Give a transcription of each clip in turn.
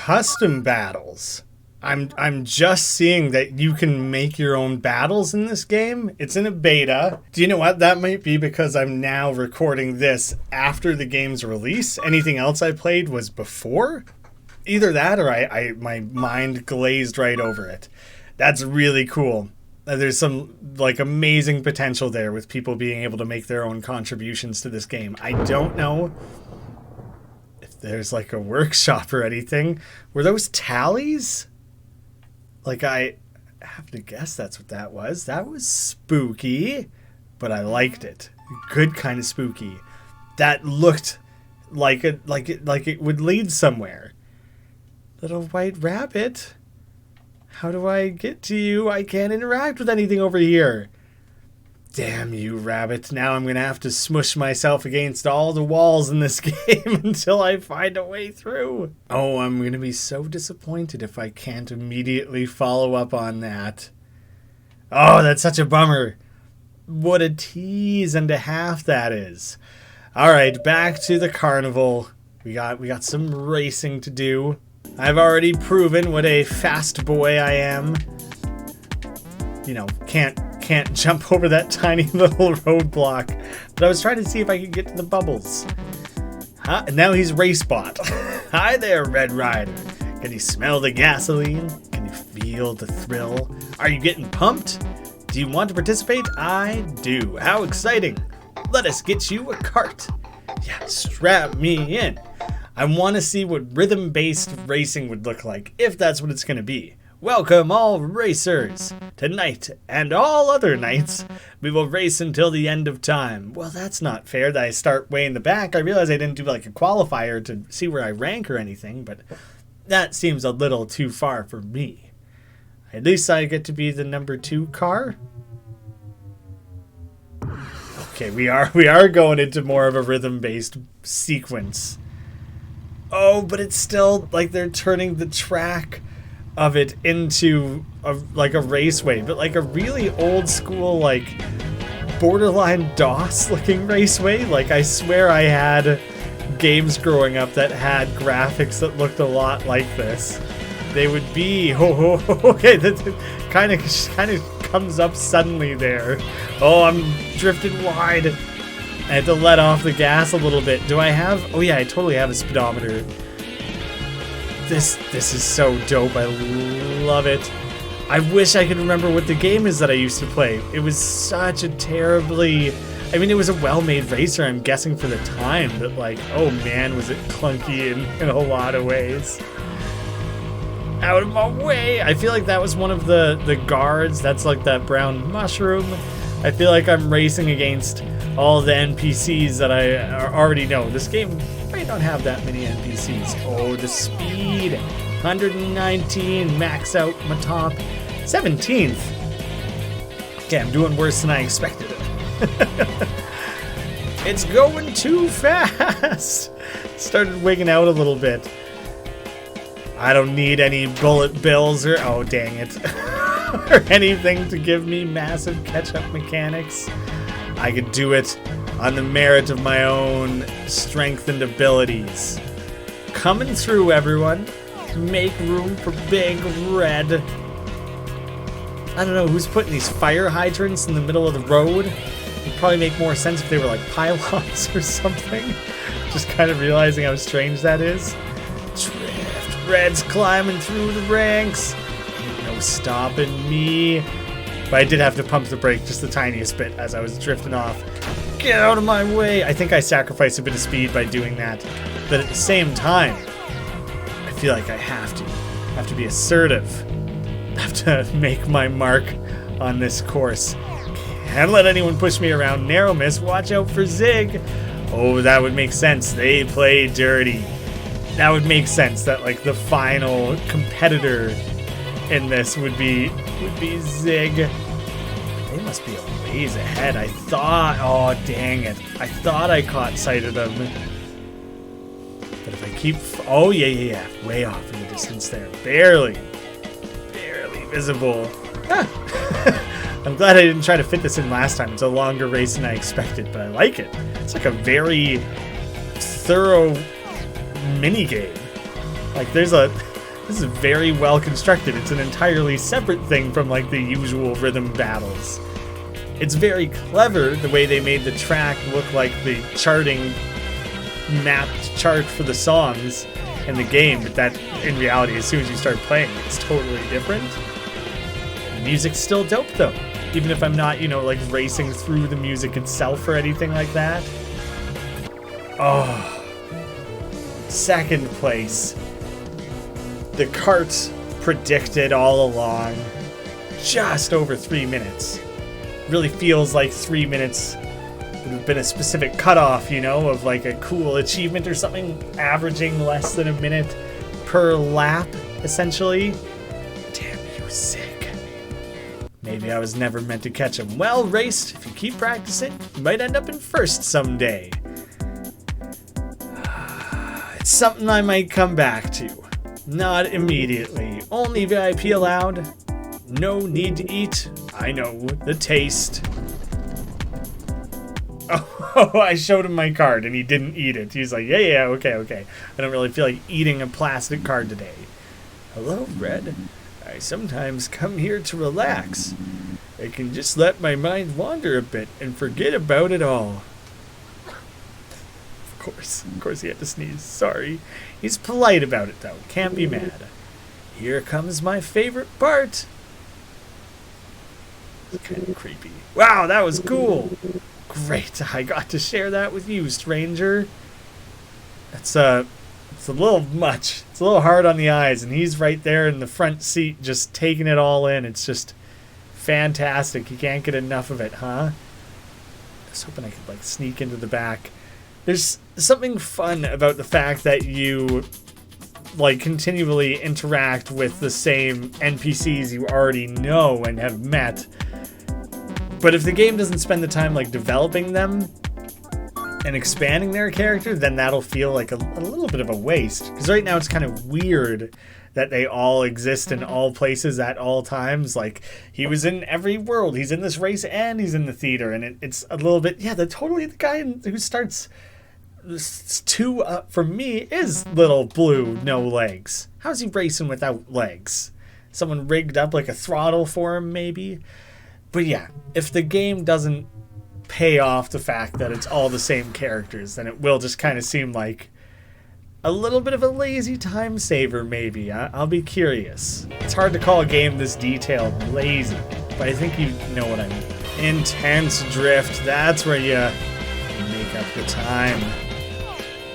custom battles. I'm just seeing that you can make your own battles in this game. It's in a beta. Do you know what? That might be because I'm now recording this after the game's release. Anything else I played was before. Either that or my mind glazed right over it. That's really cool. There's some like amazing potential there with people being able to make their own contributions to this game. I don't know if there's like a workshop or anything. Were those tallies? Like, I have to guess that's what that was. That was spooky, but I liked it. Good kind of spooky. That looked like it would lead somewhere. Little white rabbit. How do I get to you? I can't interact with anything over here. Damn you, rabbit. Now I'm going to have to smush myself against all the walls in this game until I find a way through. Oh, I'm going to be so disappointed if I can't immediately follow up on that. Oh, that's such a bummer. What a tease and a half that is. All right, back to the carnival. We got some racing to do. I've already proven what a fast boy I am. You know, can't jump over that tiny little roadblock. But I was trying to see if I could get to the bubbles. Huh? And now he's Racebot. Hi there, Red Rider. Can you smell the gasoline? Can you feel the thrill? Are you getting pumped? Do you want to participate? I do. How exciting. Let us get you a cart. Yeah, strap me in. I want to see what rhythm-based racing would look like, if that's what it's going to be. Welcome all racers! Tonight, and all other nights, we will race until the end of time. Well, that's not fair that I start way in the back. I realize I didn't do like a qualifier to see where I rank or anything, but that seems a little too far for me. At least I get to be the number 2 car. Okay, we are going into more of a rhythm-based sequence. Oh, but it's still like they're turning the track of it into a raceway, but like a really old school, like borderline DOS looking raceway. Like, I swear I had games growing up that had graphics that looked a lot like this. They would be okay, that kind of comes up suddenly there. Oh, I'm drifting wide. I had to let off the gas a little bit. Do I have? Oh yeah, I totally have a speedometer. This is so dope. I love it. I wish I could remember what the game is that I used to play. It was such a terribly... I mean, it was a well-made racer, I'm guessing, for the time, but like, oh man, was it clunky in a lot of ways. Out of my way! I feel like that was one of the guards. That's like that brown mushroom. I feel like I'm racing against all the NPCs that I already know. This game might not have that many NPCs. Oh, the speed. 119, max out my top. 17th. Okay, I'm doing worse than I expected it. It's going too fast. Started wigging out a little bit. I don't need any bullet bills or... Oh, dang it. Or anything to give me massive catch-up mechanics. I could do it on the merit of my own strengthened abilities. Coming through, everyone. Make room for Big Red. I don't know who's putting these fire hydrants in the middle of the road. It'd probably make more sense if they were like pylons or something. Just kind of realizing how strange that is. Drift. Red's climbing through the ranks. Ain't no stopping me. But I did have to pump the brake just the tiniest bit as I was drifting off. Get out of my way! I think I sacrificed a bit of speed by doing that. But at the same time, I feel like I have to be assertive. I have to make my mark on this course. Can't let anyone push me around. Narrow miss, watch out for Zig. Oh, that would make sense. They play dirty. That would make sense that like the final competitor in this would be Zig. They must be a ways ahead. I thought, oh dang it. I thought I caught sight of them. But if I keep, oh yeah, way off in the distance there. Barely visible. I'm glad I didn't try to fit this in last time. It's a longer race than I expected, but I like it. It's like a very thorough mini game. Like there's a This is very well constructed. It's an entirely separate thing from like the usual rhythm battles. It's very clever the way they made the track look like the charting mapped chart for the songs in the game, but that in reality, as soon as you start playing, it's totally different. The music's still dope though, even if I'm not, you know, like racing through the music itself or anything like that. Oh, second place. The cart predicted all along. Just over 3 minutes. Really feels like 3 minutes would have been a specific cutoff, you know, of like a cool achievement or something, averaging less than a minute per lap, essentially. Damn you, Zig. Maybe I was never meant to catch him. Well raced, if you keep practicing, you might end up in first someday. It's something I might come back to. Not immediately. Only VIP allowed. No need to eat. I know the taste. Oh, I showed him my card and he didn't eat it. He's like, yeah, okay. I don't really feel like eating a plastic card today. Hello, Red. I sometimes come here to relax. I can just let my mind wander a bit and forget about it all. Of course he had to sneeze. Sorry. He's polite about it, though. Can't be mad. Here comes my favorite part. It's kind of creepy. Wow, that was cool. Great. I got to share that with you, stranger. It's a little much. It's a little hard on the eyes, and he's right there in the front seat just taking it all in. It's just fantastic. You can't get enough of it, huh? I was hoping I could, like, sneak into the back. There's something fun about the fact that you, like, continually interact with the same NPCs you already know and have met. But if the game doesn't spend the time, like, developing them and expanding their character, then that'll feel like a little bit of a waste. Because right now it's kind of weird that they all exist in all places at all times. Like, he was in every world. He's in this race and he's in the theater. And it's a little bit, yeah, totally the guy who starts... Two for me is little blue no legs. How's he racing without legs? Someone rigged up like a throttle for him, maybe? But yeah, if the game doesn't pay off the fact that it's all the same characters, then it will just kind of seem like a little bit of a lazy time saver, maybe. I'll be curious. It's hard to call a game this detailed lazy, but I think you know what I mean. Intense drift, that's where you make up the time.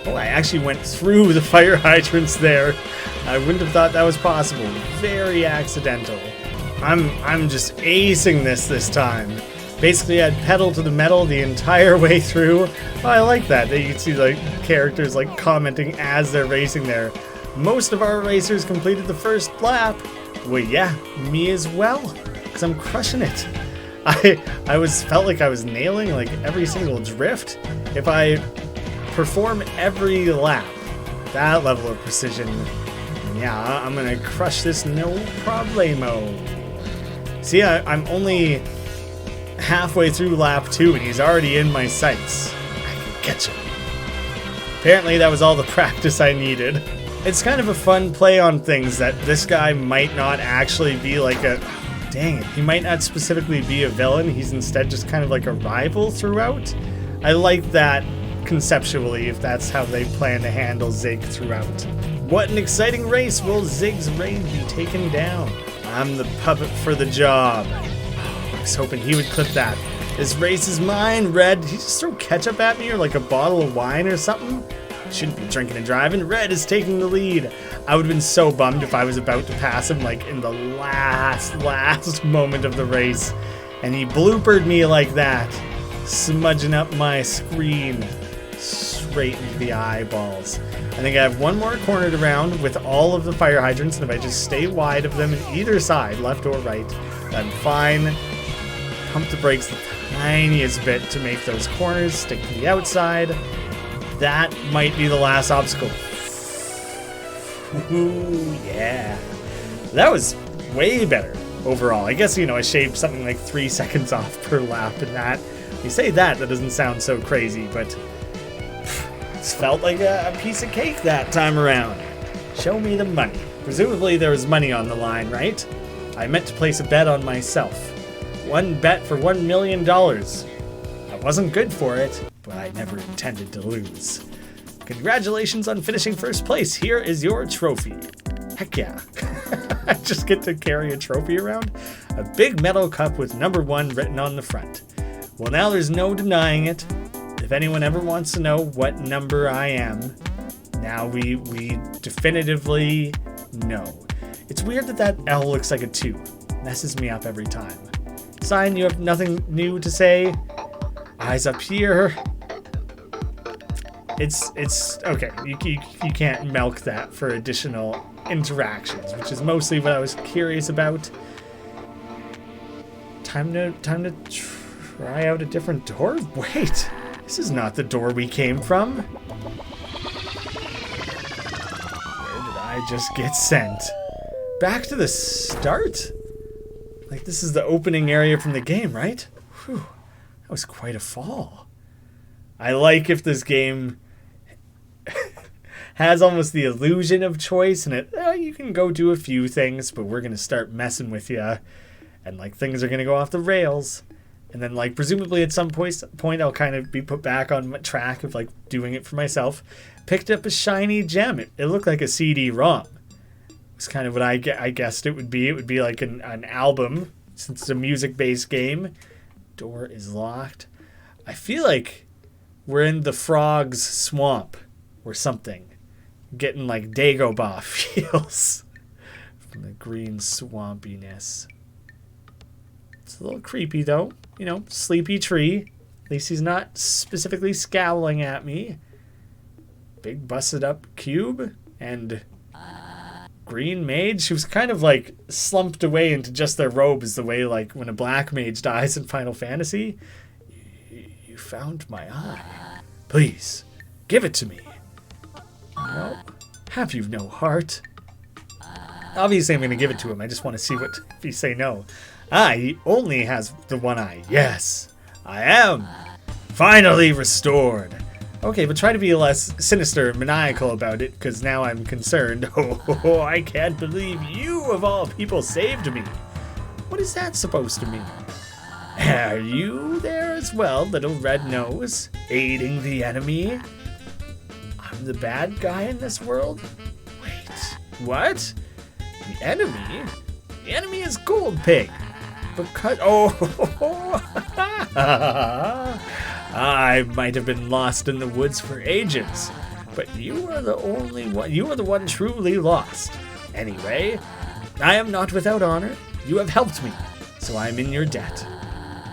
Oh, I actually went through the fire hydrants there. I wouldn't have thought that was possible. Very accidental. I'm just acing this time. Basically, I'd pedal to the metal the entire way through. Oh, I like that. You can see like characters like commenting as they're racing there. Most of our racers completed the first lap. Well, yeah, me as well, because I'm crushing it. I felt like I was nailing like every single drift. If I perform every lap, that level of precision, yeah, I'm gonna crush this no problemo. See, I'm only halfway through lap 2 and he's already in my sights. I can catch him. Apparently that was all the practice I needed. It's kind of a fun play on things that this guy might not actually be like a... Dang it, he might not specifically be a villain. He's instead just kind of like a rival throughout. I like that conceptually, if that's how they plan to handle Zig throughout. What an exciting race! Will Zig's reign be taken down? I'm the puppet for the job. I was hoping he would clip that. This race is mine, Red. Did he just throw ketchup at me or like a bottle of wine or something? Shouldn't be drinking and driving. Red is taking the lead. I would have been so bummed if I was about to pass him like in the last moment of the race. And he bloopered me like that, smudging up my screen straight into the eyeballs. I think I have one more corner to round with all of the fire hydrants, and if I just stay wide of them in either side, left or right, I'm fine. Pump the brakes the tiniest bit to make those corners stick to the outside. That might be the last obstacle. Ooh, yeah. That was way better overall. I guess, I shaved something like 3 seconds off per lap in that. You say that doesn't sound so crazy, but it felt like a piece of cake that time around. Show me the money. Presumably there was money on the line, right? I meant to place a bet on myself. One bet for $1 million. I wasn't good for it, but I never intended to lose. Congratulations on finishing first place. Here is your trophy. Heck yeah. I just get to carry a trophy around? A big metal cup with number 1 written on the front. Well, now there's no denying it. If anyone ever wants to know what number I am, now we definitively know. It's weird that L looks like a 2. Messes me up every time. Sign, you have nothing new to say? Eyes up here. It's okay. You can't milk that for additional interactions, which is mostly what I was curious about. Time to try out a different door? Wait, this is not the door we came from. Where did I just get sent? Back to the start? Like, this is the opening area from the game, right? Whew, that was quite a fall. I like if this game has almost the illusion of choice, and you can go do a few things, but we're going to start messing with you, and like things are going to go off the rails, and then like presumably at some point I'll kind of be put back on my track of like doing it for myself. Picked up a shiny gem. It looked like a CD-ROM. It's kind of what I guessed it would be. It would be like an album, since it's a music-based game. Door is locked. I feel like we're in the frog's swamp or something. Getting like Dagobah feels from the green swampiness. It's a little creepy though. You know, sleepy tree. At least he's not specifically scowling at me. Big busted up cube and green mage who's kind of like slumped away into just their robes, the way like when a black mage dies in Final Fantasy. You found my eye. Please, give it to me. No. Have you no heart? Obviously I'm going to give it to him. I just want to see what if he say no. He only has the one eye. Yes, I am. Finally restored. Okay, but try to be less sinister and maniacal about it, because now I'm concerned. Oh, I can't believe you, of all people, saved me. What is that supposed to mean? Are you there as well, little red nose, aiding the enemy? I'm the bad guy in this world? Wait, what? The enemy? The enemy is Gold Pig. Because, I might have been lost in the woods for ages, but you are the only one. You are the one truly lost. Anyway, I am not without honor. You have helped me, so I am in your debt.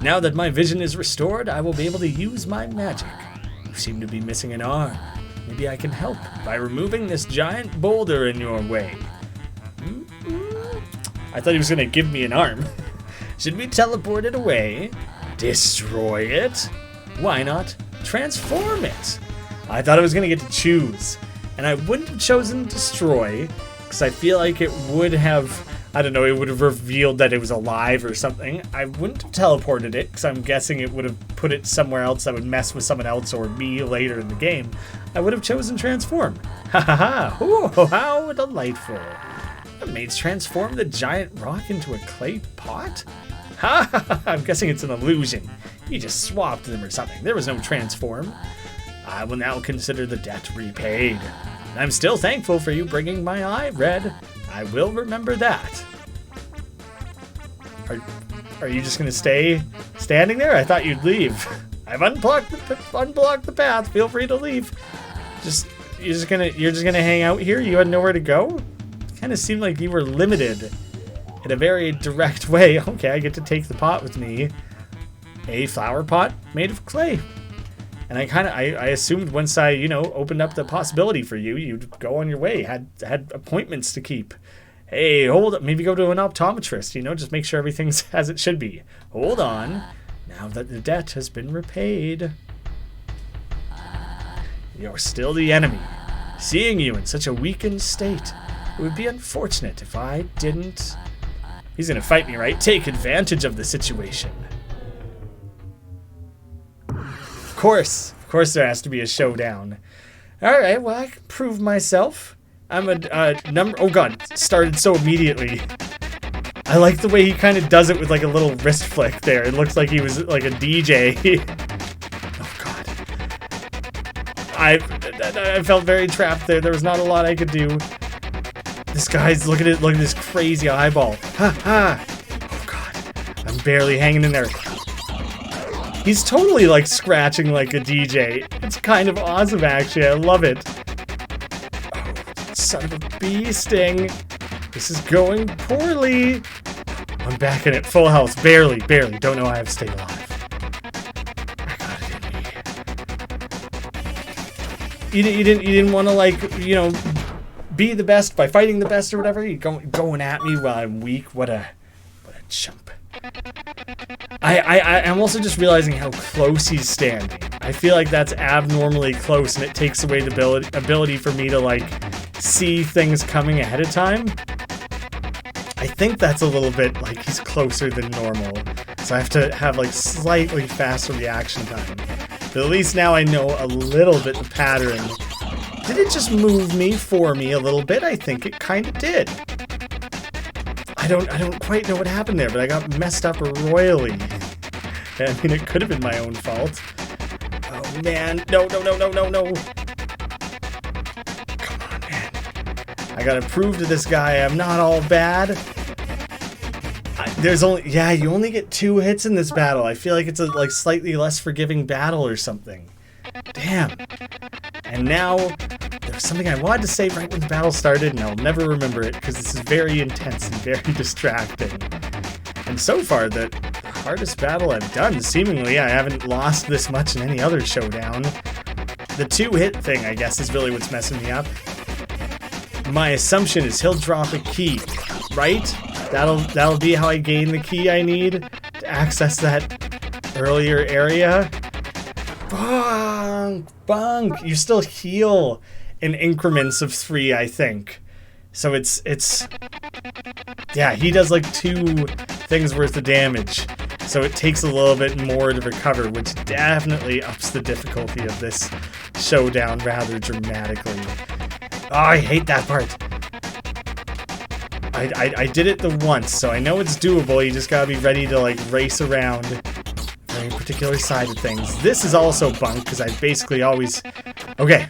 Now that my vision is restored, I will be able to use my magic. You seem to be missing an arm. Maybe I can help by removing this giant boulder in your way. I thought he was going to give me an arm. Should we teleport it away? Destroy it? Why not transform it? I thought I was going to get to choose. And I wouldn't have chosen destroy, because I feel like it would have, I don't know, it would have revealed that it was alive or something. I wouldn't have teleported it, because I'm guessing it would have put it somewhere else that would mess with someone else or me later in the game. I would have chosen transform. Ha ha ha! Ooh, how delightful. The mates transformed the giant rock into a clay pot? Ha ha ha! I'm guessing it's an illusion. You just swapped them or something. There was no transform. I will now consider the debt repaid. I'm still thankful for you bringing my eye red. I will remember that. Are you just gonna stay standing there? I thought you'd leave. I've unblocked the path. Feel free to leave. You're just gonna hang out here? You had nowhere to go? It kind of seemed like you were limited in a very direct way. Okay, I get to take the pot with me. A flower pot made of clay. And I assumed once I, opened up the possibility for you, you'd go on your way, had appointments to keep. Hey, hold up, maybe go to an optometrist, just make sure everything's as it should be. Hold on, now that the debt has been repaid. You're still the enemy. Seeing you in such a weakened state, it would be unfortunate if I didn't... He's gonna fight me, right? Take advantage of the situation. Of course there has to be a showdown. Alright, well, I can prove myself. I'm a number. Oh god, started so immediately. I like the way he kind of does it with like a little wrist flick there. It looks like he was like a DJ. Oh god. I felt very trapped there. There was not a lot I could do. This guy's, look at it, look at this crazy eyeball. Ha ha. Oh god. I'm barely hanging in there. He's totally like scratching like a DJ. It's kind of awesome actually. I love it. Oh, son of a bee sting. This is going poorly. I'm back in it. Full health. Barely. Don't know how I've stayed alive. I got it in me. You didn't want to, like, you know, be the best by fighting the best or whatever? You going at me while I'm weak? What a chump. I'm also just realizing how close he's standing. I feel like that's abnormally close, and it takes away the ability for me to, like, see things coming ahead of time. I think that's a little bit like he's closer than normal, so I have to have like slightly faster reaction time. But at least now I know a little bit the pattern. Did it just move me for me a little bit? I think it kind of did. I don't quite know what happened there, but I got messed up royally. I mean, it could have been my own fault. Oh man, no. I gotta prove to this guy I'm not all bad. You only get 2 hits in this battle. I feel like it's a like slightly less forgiving battle or something. Damn. And now, there's something I wanted to say right when the battle started, and I'll never remember it because this is very intense and very distracting. And so far, the hardest battle I've done, seemingly. I haven't lost this much in any other showdown. The 2-hit thing, I guess, is really what's messing me up. My assumption is he'll drop a key, right? That'll be how I gain the key I need to access that earlier area. Bonk! You still heal in increments of 3, I think. So it's yeah, he does like 2 things worth of damage. So it takes a little bit more to recover, which definitely ups the difficulty of this showdown rather dramatically. Oh, I hate that part. I did it the once, so I know it's doable. You just gotta be ready to like race around a very particular side of things. This is also bunk, because I basically always... Okay.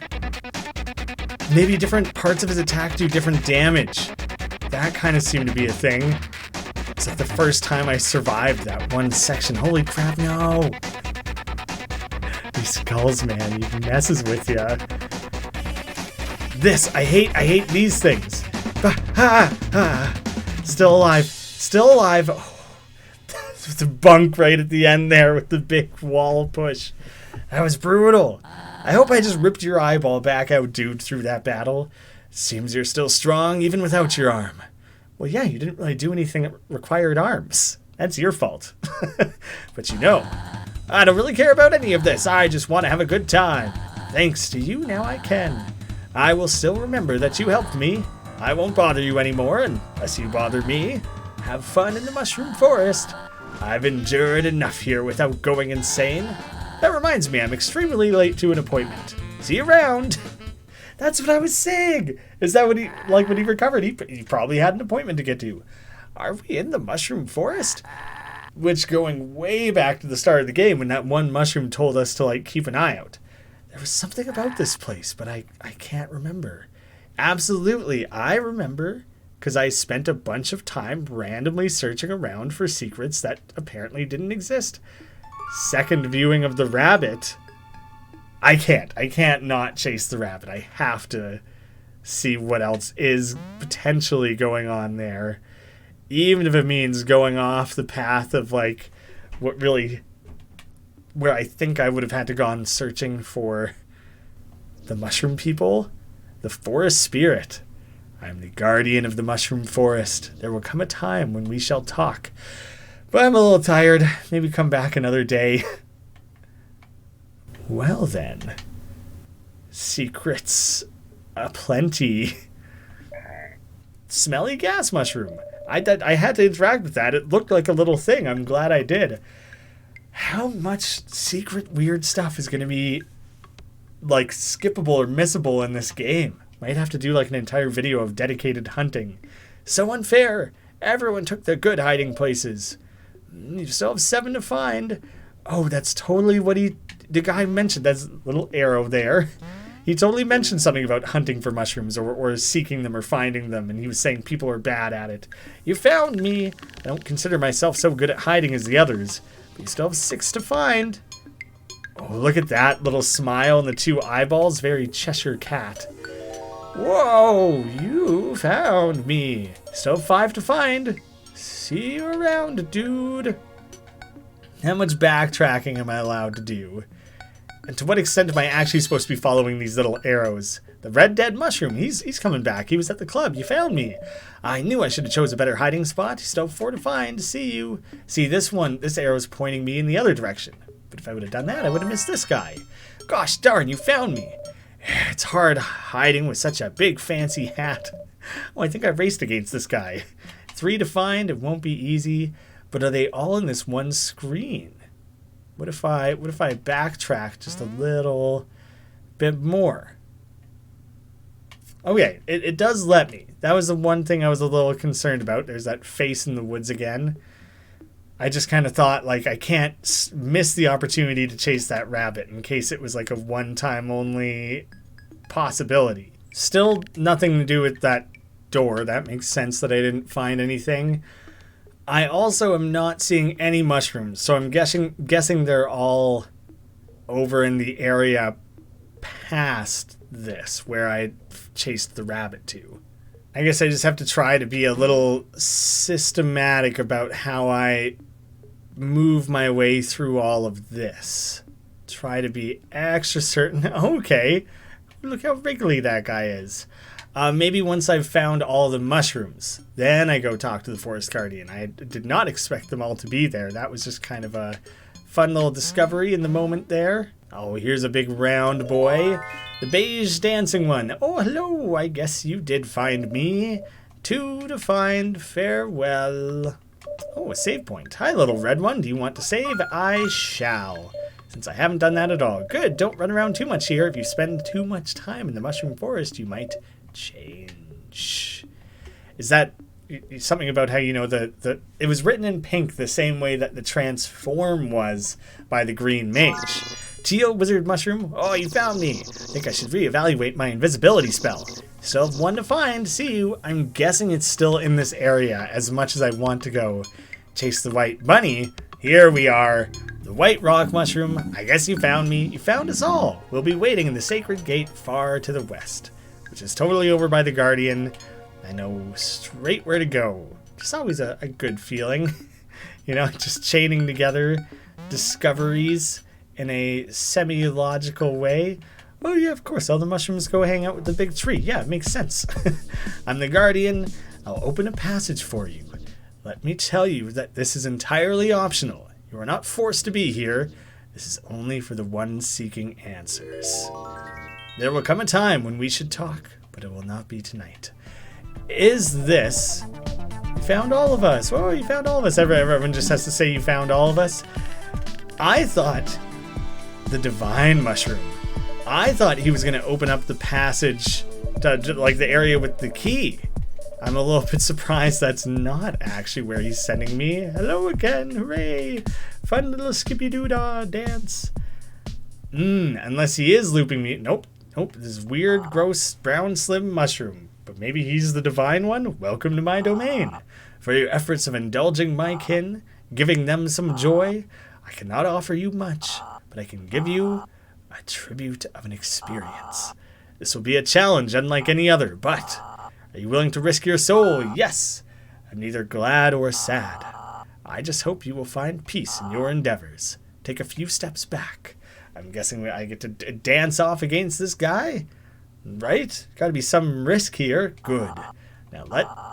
Maybe different parts of his attack do different damage. That kind of seemed to be a thing. It's like the first time I survived that one section. Holy crap, no! These skulls, man, he messes with ya. This, I hate these things. Still alive. Oh, the bunk right at the end there with the big wall push. That was brutal. I hope I just ripped your eyeball back out, dude, through that battle. Seems you're still strong even without your arm. Well, yeah, you didn't really do anything that required arms. That's your fault. But you know, I don't really care about any of this. I just want to have a good time. Thanks to you, now I can. I will still remember that you helped me. I won't bother you anymore unless you bother me. Have fun in the Mushroom Forest. I've endured enough here without going insane. That reminds me, I'm extremely late to an appointment. See you around. That's what I was saying. Is that what when he recovered, he probably had an appointment to get to. Are we in the Mushroom Forest? Which, going way back to the start of the game when that one mushroom told us to like keep an eye out. There was something about this place, but I can't remember. Absolutely, I remember, because I spent a bunch of time randomly searching around for secrets that apparently didn't exist. Second viewing of the rabbit. I can't not chase the rabbit. I have to see what else is potentially going on there. Even if it means going off the path of like where I think I would have had to gone searching for the mushroom people. The forest spirit. I am the guardian of the Mushroom Forest. There will come a time when we shall talk. But I'm a little tired. Maybe come back another day. Well then. Secrets aplenty. Smelly gas mushroom. I had to interact with that. It looked like a little thing. I'm glad I did. How much secret weird stuff is going to be like skippable or missable in this game? Might have to do like an entire video of dedicated hunting. So unfair. Everyone took their good hiding places. You still have 7 to find. Oh, that's totally what the guy mentioned. That's a little arrow there. He totally mentioned something about hunting for mushrooms or seeking them or finding them, and he was saying people are bad at it. You found me. I don't consider myself so good at hiding as the others, but you still have 6 to find. Oh, look at that little smile and the 2 eyeballs. Very Cheshire Cat. Whoa, you found me. Still 5 to find. See you around, dude. How much backtracking am I allowed to do? And to what extent am I actually supposed to be following these little arrows? The red dead mushroom, he's coming back. He was at the club. You found me. I knew I should have chose a better hiding spot. Still 4 to find. See you. See, this arrow's pointing me in the other direction. But if I would have done that, I would have missed this guy. Gosh darn, you found me. It's hard hiding with such a big fancy hat. Oh, I think I raced against this guy. 3 to find. It won't be easy. But are they all in this one screen? What if I backtrack just a little bit more? Okay, it does let me. That was the one thing I was a little concerned about. There's that face in the woods again. I just kind of thought, like, I can't miss the opportunity to chase that rabbit in case it was like a one-time only possibility. Still nothing to do with that door. That makes sense that I didn't find anything. I also am not seeing any mushrooms, so I'm guessing they're all over in the area past this, where I chased the rabbit to. I guess I just have to try to be a little systematic about how I move my way through all of this. Try to be extra certain. Okay, look how wriggly that guy is. Maybe once I've found all the mushrooms, then I go talk to the Forest Guardian. I did not expect them all to be there. That was just kind of a fun little discovery in the moment there. Oh, here's a big round boy. The beige dancing one. Oh, hello. I guess you did find me. 2 to find. Farewell. Oh, a save point. Hi, little red one. Do you want to save? I shall. Since I haven't done that at all. Good. Don't run around too much here. If you spend too much time in the Mushroom Forest, you might change. Is that something about how, you know, it was written in pink the same way that the transform was by the green mage. Teal wizard mushroom. Oh, you found me. Think I should reevaluate my invisibility spell. Still have 1 to find. See you. I'm guessing it's still in this area as much as I want to go chase the white bunny. Here we are. The white rock mushroom. I guess you found me. You found us all. We'll be waiting in the sacred gate far to the west, which is totally over by the Guardian. I know straight where to go. Just always a good feeling. You know, just chaining together discoveries in a semi-logical way. Oh yeah, of course, all the mushrooms go hang out with the big tree. Yeah, it makes sense. I'm the Guardian. I'll open a passage for you. Let me tell you that this is entirely optional. You are not forced to be here. This is only for the one seeking answers. There will come a time when we should talk, but it will not be tonight. Is this... You found all of us. Oh, you found all of us. Everyone just has to say you found all of us. I thought the divine mushroom. I thought he was going to open up the passage to like the area with the key. I'm a little bit surprised that's not actually where he's sending me. Hello again. Hooray. Fun little skippy-doo-dah dance. Unless he is looping me. Nope. This weird, gross, brown, slim mushroom. But maybe he's the divine one? Welcome to my domain. For your efforts of indulging my kin, giving them some joy, I cannot offer you much, but I can give you a tribute of an experience. This will be a challenge unlike any other, but are you willing to risk your soul? Yes. I'm neither glad or sad. I just hope you will find peace in your endeavors. Take a few steps back. I'm guessing I get to dance off against this guy? Right? Gotta be some risk here. Good. Now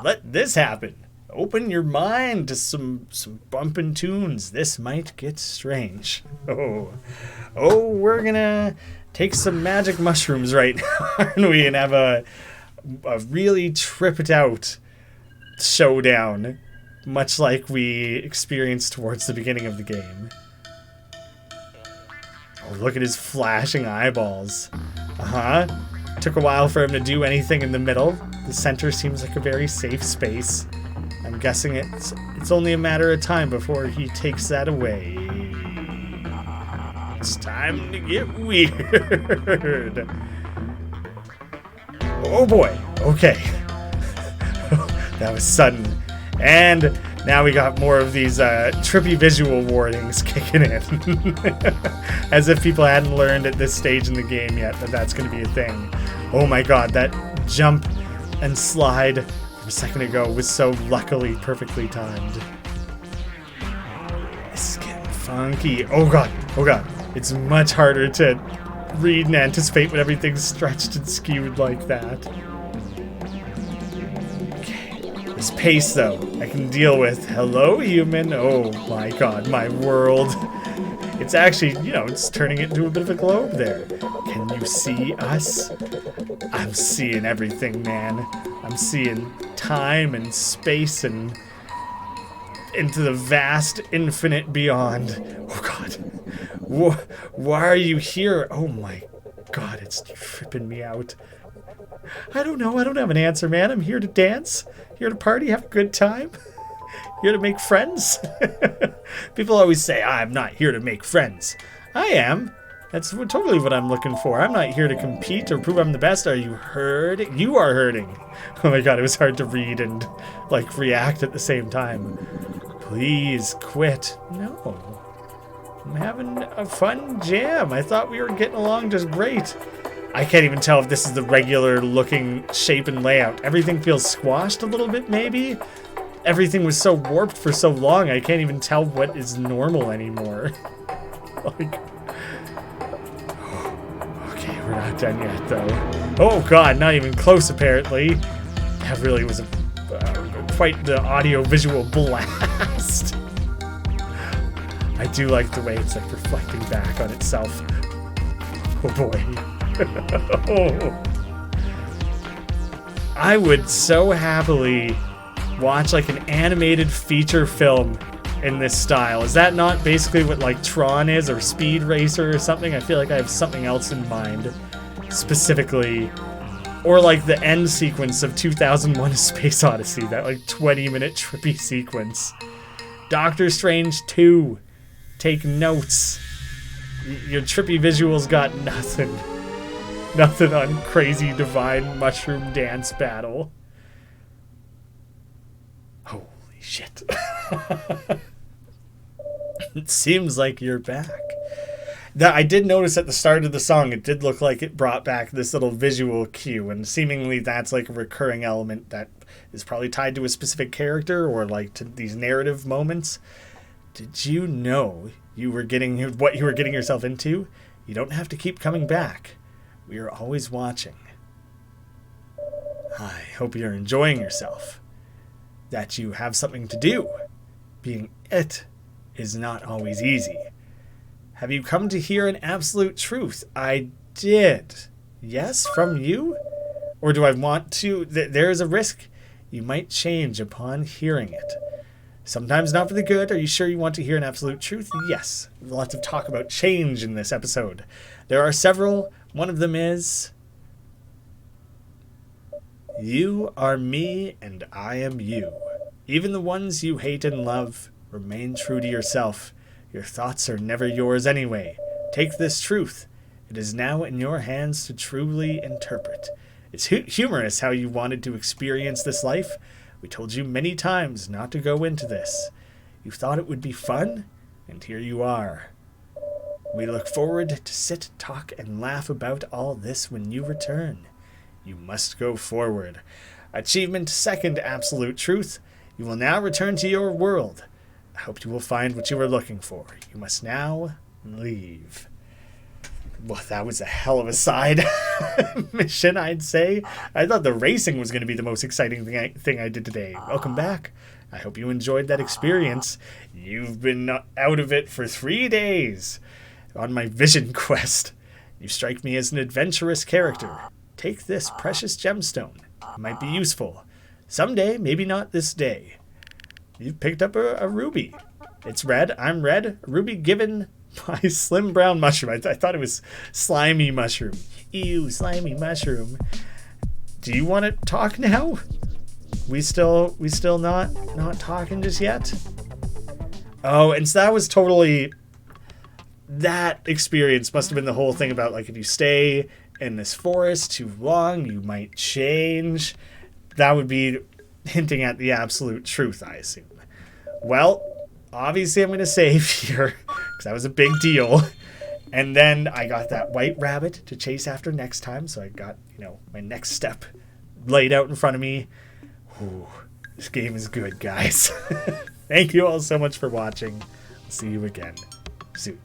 let this happen. Open your mind to some bumpin' tunes. This might get strange. Oh, we're gonna take some magic mushrooms right now, aren't we? And have a really trip it out showdown, much like we experienced towards the beginning of the game. Oh, look at his flashing eyeballs. Took a while for him to do anything in the middle. The center seems like a very safe space. I'm guessing it's only a matter of time before he takes that away. It's time to get weird. Oh boy. Okay. That was sudden. And now we got more of these trippy visual warnings kicking in. As if people hadn't learned at this stage in the game yet that that's going to be a thing. Oh my god, that jump and slide from a second ago was so luckily perfectly timed. This is getting funky. Oh god, oh god. It's much harder to read and anticipate when everything's stretched and skewed like that. This pace, though, I can deal with. Hello, human. Oh my god, my world. It's actually, it's turning it into a bit of a globe there. Can you see us? I'm seeing everything, man. I'm seeing time and space and into the vast, infinite beyond. Oh god. Why are you here? Oh my god, it's tripping me out. I don't know. I don't have an answer, man. I'm here to dance. Here to party, have a good time. Here to make friends. People always say, I'm not here to make friends. I am. That's totally what I'm looking for. I'm not here to compete or prove I'm the best. Are you hurting? You are hurting. Oh my god, it was hard to read and, react at the same time. Please quit. No. I'm having a fun jam. I thought we were getting along just great. I can't even tell if this is the regular looking shape and layout. Everything feels squashed a little bit, maybe? Everything was so warped for so long, I can't even tell what is normal anymore. Okay, we're not done yet, though. Oh god, not even close, apparently. That really was quite the audio-visual blast. I do like the way it's, reflecting back on itself. Oh boy. I would so happily watch an animated feature film in this style. Is that not basically what Tron is, or Speed Racer or something? I feel like I have something else in mind specifically. Or the end sequence of 2001: A Space Odyssey, that 20-minute trippy sequence. Doctor Strange 2. Take notes. Your trippy visuals got nothing. Nothing on crazy divine mushroom dance battle. Holy shit. It seems like you're back. I did notice at the start of the song, it did look like it brought back this little visual cue, and seemingly that's a recurring element that is probably tied to a specific character or to these narrative moments. Did you know you were getting what you were getting yourself into? You don't have to keep coming back. We are always watching. I hope you're enjoying yourself. That you have something to do. Being it is not always easy. Have you come to hear an absolute truth? I did. Yes, from you? Or do I want to? There is a risk you might change upon hearing it. Sometimes not for the good. Are you sure you want to hear an absolute truth? Yes. Lots of talk about change in this episode. There are several. One of them is, you are me and I am you. Even the ones you hate and love, remain true to yourself. Your thoughts are never yours anyway. Take this truth. It is now in your hands to truly interpret. It's humorous how you wanted to experience this life. We told you many times not to go into this. You thought it would be fun, and here you are. We look forward to sit, talk, and laugh about all this when you return. You must go forward. Achievement second absolute truth. You will now return to your world. I hope you will find what you are looking for. You must now leave. Well, that was a hell of a side mission, I'd say. I thought the racing was going to be the most exciting thing I did today. Welcome back. I hope you enjoyed that experience. You've been out of it for 3 days. On my vision quest. You strike me as an adventurous character. Take this precious gemstone. It might be useful. Someday, maybe not this day. You've picked up a ruby. It's red. I'm red. A ruby given My slim brown mushroom. I thought it was slimy mushroom. Ew, slimy mushroom. Do you want to talk now? We still not talking just yet? Oh, and so that was totally... That experience must have been the whole thing about, like, if you stay in this forest too long, you might change. That would be hinting at the absolute truth, I assume. Well, obviously I'm going to save here, because that was a big deal. And then I got that white rabbit to chase after next time, so I got, my next step laid out in front of me. Ooh, this game is good, guys. Thank you all so much for watching. I'll see you again soon.